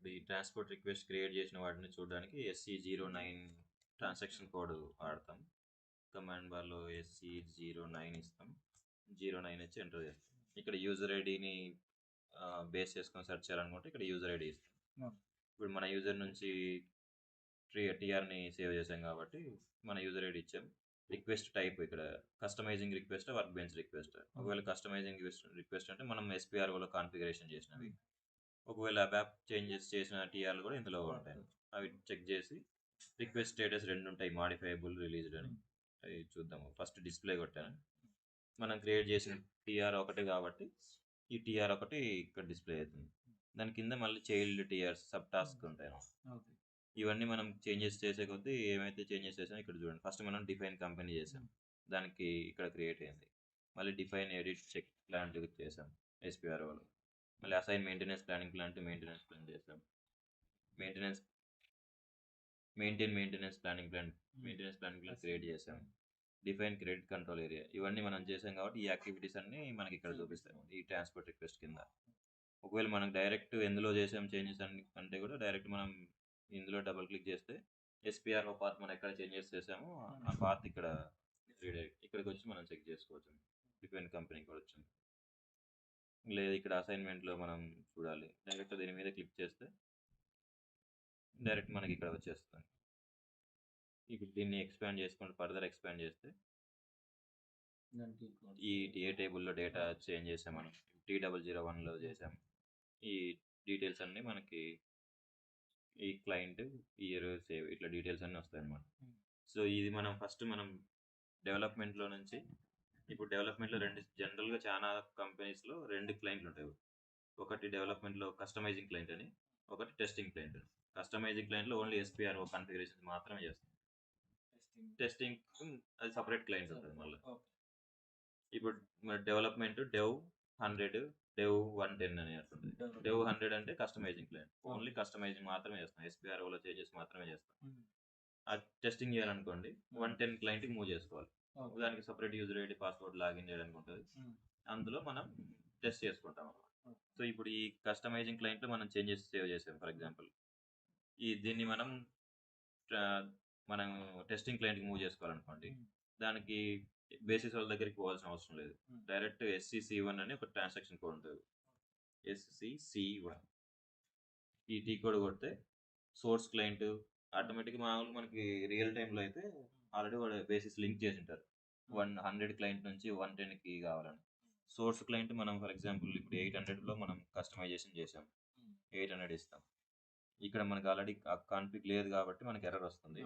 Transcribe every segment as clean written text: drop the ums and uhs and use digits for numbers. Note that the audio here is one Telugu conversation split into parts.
ఇప్పుడు ఈ ట్రాన్స్పోర్ట్ రిక్వెస్ట్ క్రియేట్ చేసిన వాటిని చూడడానికి SE09 ట్రాన్సాక్షన్ కోడ్ వాడతాం. కమాండ్ బార్లో SE09 ఇస్తాం. 09 ఇచ్చి ఎంటర్ చేస్తాం. ఇక్కడ యూజర్ ఐడిని బేస్ చేసుకొని సెర్చ్ చేయాలనుకుంటే ఇక్కడ యూజర్ ఐడి ఇస్తాం. ఇప్పుడు మన యూజర్ నుంచి టీఆర్ని సేవ్ చేసాం కాబట్టి మన యూజర్ ఐడి ఇచ్చాం. రిక్వెస్ట్ టైప్ ఇక్కడ customising request, work bench request. ఒకవేళ కస్టమైజింగ్ రిక్వెస్ట్ అంటే మనం SPROలో కాన్ఫిగరేషన్ చేసినవి. ఒకవేళ అబ్యాప్ చేంజెస్ చేసిన టీఆర్లు కూడా ఇందులో ఉంటాయి. అవి చెక్ చేసి రిక్వెస్ట్ స్టేటస్ రెండు ఉంటాయి, మాడిఫైబుల్, రిలీజ్డ్ అని. అవి చూద్దాము. ఫస్ట్ డిస్ప్లే కొట్టాను. మనం క్రియేట్ చేసిన టీఆర్ ఒకటి కాబట్టి ఈ టీఆర్ ఒకటి ఇక్కడ డిస్ప్లే అవుతుంది. దాని కింద మళ్ళీ చైల్డ్ టీఆర్స్ సబ్ టాస్క్ ఉంటాయి. ఇవన్నీ మనం చేంజెస్ చేసే కొద్దీ ఏమైతే చేంజెస్ చేసామో ఇక్కడ చూడండి. ఫస్ట్ మనం డిఫైన్ కంపెనీ చేసాం, దానికి ఇక్కడ క్రియేట్ అయింది. మళ్ళీ డిఫైన్ ఎడిట్ చెక్ లాంటివి చేసాం SPROలో. మళ్ళీ అసైన్ మెయింటెనెన్స్ ప్లానింగ్ ప్లాన్ చేసాం. మెయింటెనెన్స్ ప్లానింగ్ ప్లాన్ క్రియేట్ చేసాం. Define credit control area. ఇవన్నీ మనం చేసాం కాబట్టి ఈ యాక్టివిటీస్ అన్ని మనకి ఇక్కడ చూపిస్తాయి ఈ ట్రాన్స్పోర్ట్ రిక్వెస్ట్ కింద. ఒకవేళ మనం డైరెక్ట్ ఎందులో చేసాం చేంజెస్ అంటే కూడా డైరెక్ట్ మనం ఇందులో డబుల్ క్లిక్ చేస్తే SPRO పాత్ మనం ఎక్కడ చేంజెస్ చేసామో ఆ పాత్ ఇక్కడ ఇక్కడికి వచ్చి మనం చెక్ చేసుకోవచ్చు. డిఫైన్ కంపెనీ కూడా వచ్చింది. లేదు ఇక్కడ అసైన్మెంట్లో మనం చూడాలి, డైరెక్ట్ దీని మీద క్లిక్ చేస్తే డైరెక్ట్ మనకి ఇక్కడ వచ్చేస్తుంది. ఇప్పుడు దీన్ని ఎక్స్పాండ్ చేసుకుంటే ఫర్దర్ ఎక్స్పాండ్ చేస్తే ఈ ఏ టేబుల్లో డేటా చేంజ్ చేసాం మనం T001లో చేసాం. ఈ డీటెయిల్స్ అన్నీ మనకి ఈ క్లయింట్ ఇయర్ సేవ్ ఇట్లా డీటెయిల్స్ అన్నీ వస్తాయి అన్నమాట. సో ఇది మనం ఫస్ట్ మనం డెవలప్మెంట్లో నుంచి ఇప్పుడు డెవలప్మెంట్లో జనరల్గా చాలా కంపెనీస్లో రెండు క్లయింట్లు ఉంటాయి. ఒకటి డెవలప్మెంట్లో కస్టమైజింగ్ క్లయింట్ అని, ఒకటి టెస్టింగ్ క్లయింట్. కస్టమైజింగ్ క్లయింట్లో ఓన్లీ SPRO కాన్ఫిగరేషన్ మాత్రమే చేస్తాం. టెస్టింగ్ అది సపరేట్ క్లయింట్ ఉంటుంది మళ్ళీ. ఇప్పుడు డెవలప్మెంట్ డెవ్ 100, డెవ్ 110 అని ఉంటుంది. డెవ్ 100 అంటే కస్టమైజింగ్ క్లయింట్, ఓన్లీ కస్టమైజింగ్ మాత్రమే చేస్తాం, SPROలో చేంజెస్ మాత్రమే చేస్తాం. అది టెస్టింగ్ చేయాలనుకోండి 110 క్లయింట్కి మూవ్ చేసుకోవాలి. దానికి separate user ID password login చేయడానికి ఉంటుంది. అందులో మనం టెస్ట్ చేసుకుంటాం అన్నమాట. సో ఇప్పుడు ఈ కస్టమైజింగ్ క్లయింట్లో మనం చేంజెస్ సేవ్ చేసాం. ఫర్ ఎగ్జాంపుల్ దీన్ని మనం టెస్టింగ్ క్లయింట్కి మూవ్ చేసుకోవాలనుకోండి, దానికి బేసిస్ వాళ్ళ దగ్గరికి పోవాల్సిన అవసరం లేదు. డైరెక్ట్ SCC1 అని ఒక ట్రాన్సాక్షన్ కోడ్ ఉంటుంది. SCC1 ఈ టీ కోడ్ కొడితే సోర్స్ క్లయింట్ ఆటోమేటిక్గా మామూలు మనకి రియల్ టైంలో అయితే ఆల్రెడీ వాడు బేసిస్ లింక్ చేసి ఉంటారు. 100 క్లయింట్ నుంచి 110కి కావాలని. సోర్స్ క్లయింట్ మనం ఫర్ ఎగ్జాంపుల్ ఇప్పుడు 800లో మనం కస్టమైజేషన్ చేసాం, 800 ఇస్తాం. ఇక్కడ మనకి ఆల్రెడీ కాన్ఫిగ్ లేదు కాబట్టి మనకి ఎర్రర్ వస్తుంది.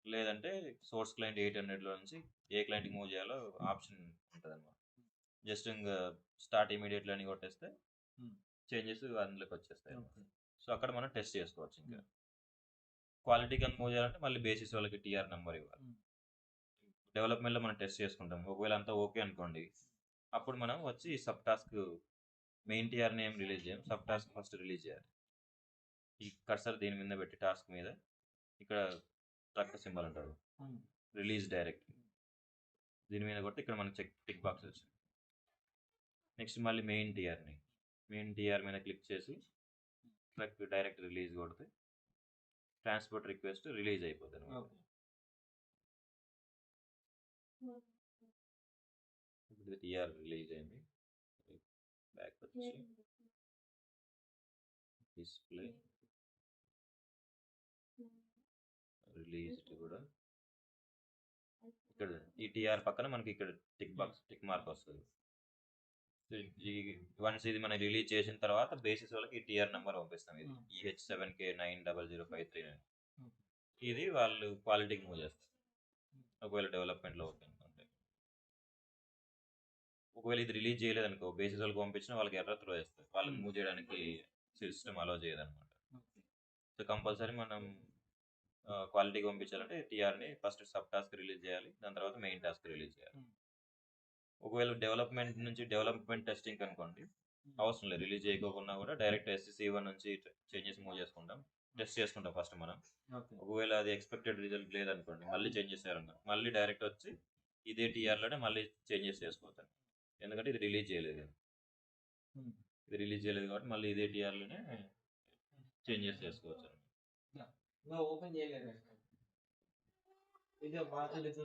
లేదంటే సోర్స్ క్లయింట్ 800లో నుంచి ఏ క్లయింట్కి మూవ్ చేయాలో ఆప్షన్ ఉంటుంది అన్నమాట. జస్ట్ ఇంకా స్టార్ట్ ఇమీడియట్లీ అని కొట్టేస్తే చేంజెస్ అందులోకి వచ్చేస్తాయి. సో అక్కడ మనం టెస్ట్ చేసుకోవచ్చు. ఇంకా క్వాలిటీ కనుక మూవ్ చేయాలంటే మళ్ళీ బేసిస్ వాళ్ళకి TR నెంబర్ ఇవ్వాలి. డెవలప్మెంట్లో మనం టెస్ట్ చేసుకుంటాం. ఒకవేళ అంతా ఓకే అనుకోండి, అప్పుడు మనం వచ్చి సబ్ టాస్క్ మెయిన్ TRని ఏం రిలీజ్ చేయం, సబ్ టాస్క్ ఫస్ట్ రిలీజ్ చేయాలి. ఈ కర్సర్ దీని మీద పెట్టి టాస్క్ మీద ఇక్కడ ట్రక్ సింబల్ అంటారు, రిలీజ్ డైరెక్ట్ దీని మీద కొట్టి ఇక్కడ మనకి టిక్ బాక్స్ వచ్చింది. నెక్స్ట్ మళ్ళీ మెయిన్ TR మీద క్లిక్ చేసి ట్రక్ డైరెక్ట్ రిలీజ్ కొడితే ట్రాన్స్పోర్ట్ రిక్వెస్ట్ రిలీజ్ అయిపోతుంది. ఇప్పుడు TR రిలీజ్ అయింది. బ్యాక్ వచ్చి డిస్ప్లే రిలీజ్డ్ కూడా ఇక్కడ ఈ TR పక్కన మనకి ఇక్కడ టిక్ మార్క్ వస్తుంది. వన్స్ ఇది మనం రిలీజ్ చేసిన తర్వాత బేసిస్ వాళ్ళకి ఈ TR నెంబర్ పంపిస్తాం. ఇది EH7K90053 ఇది వాళ్ళు క్వాలిటీకి మూవ్ చేస్తారు. ఒకవేళ డెవలప్మెంట్లో ఓకే అనుకుంటే, ఒకవేళ ఇది రిలీజ్ చేయలేదనుకో బేసిస్ వాళ్ళకి పంపించిన వాళ్ళకి ఎర్రర్ త్రో చేస్తారు, వాళ్ళకి మూవ్ చేయడానికి సిస్టమ్ అలో చేయదన్నమాట. సో కంపల్సరీ మనం క్వాలిటీకి పంపించాలంటే TRని ఫస్ట్ సబ్ టాస్క్ రిలీజ్ చేయాలి, దాని తర్వాత మెయిన్ టాస్క్ రిలీజ్ చేయాలి. ఒకవేళ డెవలప్మెంట్ నుంచి డెవలప్మెంట్ టెస్టింగ్ అనుకోండి, అవసరం లేదు, రిలీజ్ చేయకోకుండా కూడా డైరెక్ట్ SCC1 నుంచి చేంజెస్ మూవ్ చేసుకుంటాం, టెస్ట్ చేసుకుంటాం ఫస్ట్ మనం. ఒకవేళ అది ఎక్స్పెక్టెడ్ రిజల్ట్ లేదనుకోండి, మళ్ళీ చేంజెస్ చేయాలనుకో మళ్ళీ డైరెక్ట్ వచ్చి ఇదే TRలోనే మళ్ళీ చేంజెస్ చేసుకోవచ్చు. ఎందుకంటే ఇది రిలీజ్ చేయలేదు కాబట్టి మళ్ళీ ఇదే TRలోనే చేంజెస్ చేసుకోవచ్చు అన్నమాట. ఓపెన్ చేయలేదు ఇది బాగా తెలుసు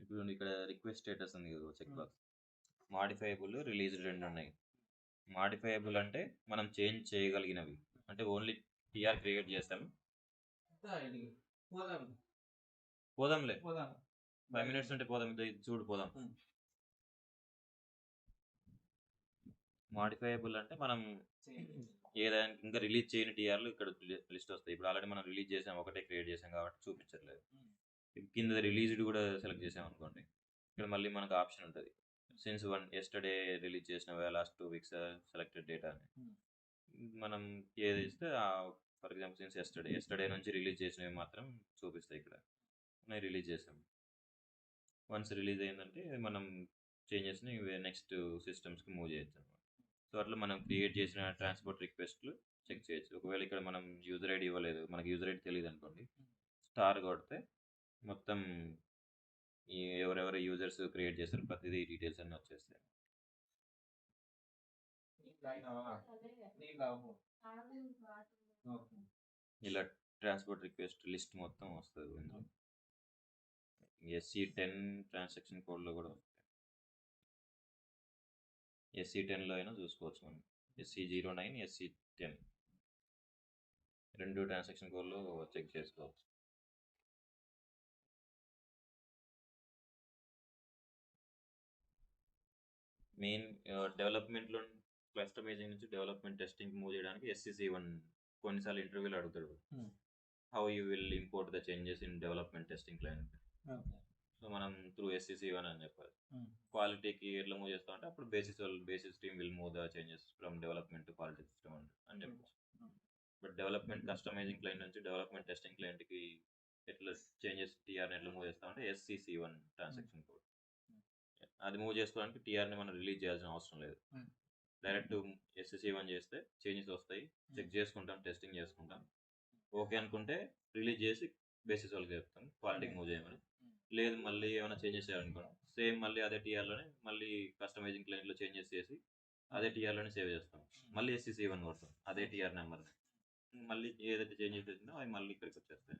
ఇప్పుడు ఇక్కడ రిక్వెస్ట్ స్టేటస్ ఉంది కదా చెక్ బాక్స్. మాడిఫైయబుల్ రిలీజ్డ్ రెండు ఉన్నాయి. మాడిఫైయబుల్ అంటే మనం చేంజ్ చేయగలిగినవి, అంటే ఓన్లీ టీఆర్ క్రియేట్ చేస్తాం. పోదాంలే 5 minutes ఉంటే పోదాం, ఇది చూడు పోదాం. మాడిఫైయబుల్ అంటే మనం ఏదైనా ఇంకా రిలీజ్ చేయని టీఆర్లు ఇక్కడ లిస్ట్ వస్తాయి. ఇప్పుడు ఆల్రెడీ మనం రిలీజ్ చేసాం, ఒకటే క్రియేట్ చేసాం కాబట్టి చూపించట్లేదు. కింద రిలీజ్డ్ కూడా సెలెక్ట్ చేసాం అనుకోండి, ఇక్కడ మళ్ళీ మనకు ఆప్షన్ ఉంటుంది. సిన్స్ ఎస్టర్డే రిలీజ్ చేసినవి, లాస్ట్ 2 weeks సెలెక్టెడ్ డేటా అని మనం ఏది ఇస్తే, ఫర్ ఎగ్జాంపుల్ సిన్స్ ఎస్టర్డే నుంచి రిలీజ్ చేసినవి మాత్రం చూపిస్తాయి. ఇక్కడ నేను రిలీజ్ చేసాం. వన్స్ రిలీజ్ అయిందంటే మనం చేంజెస్ని నెక్స్ట్ సిస్టమ్స్కి మూవ్ చేయొచ్చు అనమాట. సో అట్లా మనం క్రియేట్ చేసిన ట్రాన్స్పోర్ట్ రిక్వెస్ట్లు చెక్ చేయొచ్చు. ఒకవేళ ఇక్కడ మనం యూజర్ ఐడి ఇవ్వలేదు, మనకి యూజర్ ఐడి తెలియదు అనుకోండి, స్టార్ కొడితే మొత్తం ఎవరెవరు యూజర్స్ క్రియేట్ చేస్తారు ప్రతిదీ డీటెయిల్స్ అన్నీ వచ్చేస్తాయి. ఇలా ట్రాన్స్పోర్ట్ రిక్వెస్ట్ లిస్ట్ మొత్తం వస్తుంది ఇందులో. SC10 ట్రాన్సాక్షన్ కోడ్లో కూడా వస్తాయి. SC10లో అయినా చూసుకోవచ్చు మనం. SC09, SC10 రెండు ట్రాన్సాక్షన్ కోడ్లో చెక్ చేసుకోవచ్చు. మెయిన్ డెవలప్మెంట్లో కస్టమైజింగ్ నుంచి డెవలప్మెంట్ టెస్టింగ్ మూవ్ చేయడానికి SCC1 కొన్నిసార్లు ఇంటర్వ్యూలో అడుగుతాడు, how you will import the changes in development testing client. So మనం త్రూ SCC1 అని చెప్పాలి. క్వాలిటీకి ఎట్లా మూవ్ చేస్తామంటే అప్పుడు basis team will move the changes from development to quality system అని చెప్పచ్చు. బట్ డెవలప్మెంట్ కస్టమైజింగ్ క్లయింట్ నుంచి డెవలప్మెంట్ టెస్టింగ్ క్లయింట్కి ఎట్లా చేంజెస్ టీఆర్ని ఎట్లా మూవ్ చేస్తామంటే SCC1 ట్రాన్సాక్షన్ కోడ్. అది మూవ్ చేసుకోవడానికి టీఆర్ని మనం రిలీజ్ చేయాల్సిన అవసరం లేదు. డైరెక్ట్ SCC1 చేస్తే చేంజెస్ వస్తాయి, చెక్ చేసుకుంటాం, టెస్టింగ్ చేసుకుంటాం. ఓకే అనుకుంటే రిలీజ్ చేసి బేసిస్ వాళ్ళకి చెప్తాం క్వాలిటీకి మూవ్ చేయమని. లేదు మళ్ళీ ఏమైనా చేంజెస్ చేయాలనుకోండి, సేమ్ మళ్ళీ అదే టీఆర్లోనే మళ్ళీ కస్టమైజింగ్ క్లయింట్లో చేంజెస్ చేసి అదే టీఆర్లోనే సేవ్ చేస్తాం. మళ్ళీ SCC1 కొడతాం అదే టీఆర్ నెంబర్, మళ్ళీ ఏదైతే చేంజెస్ చేసిందో అవి మళ్ళీ ఇక్కడికి వచ్చేస్తాయి.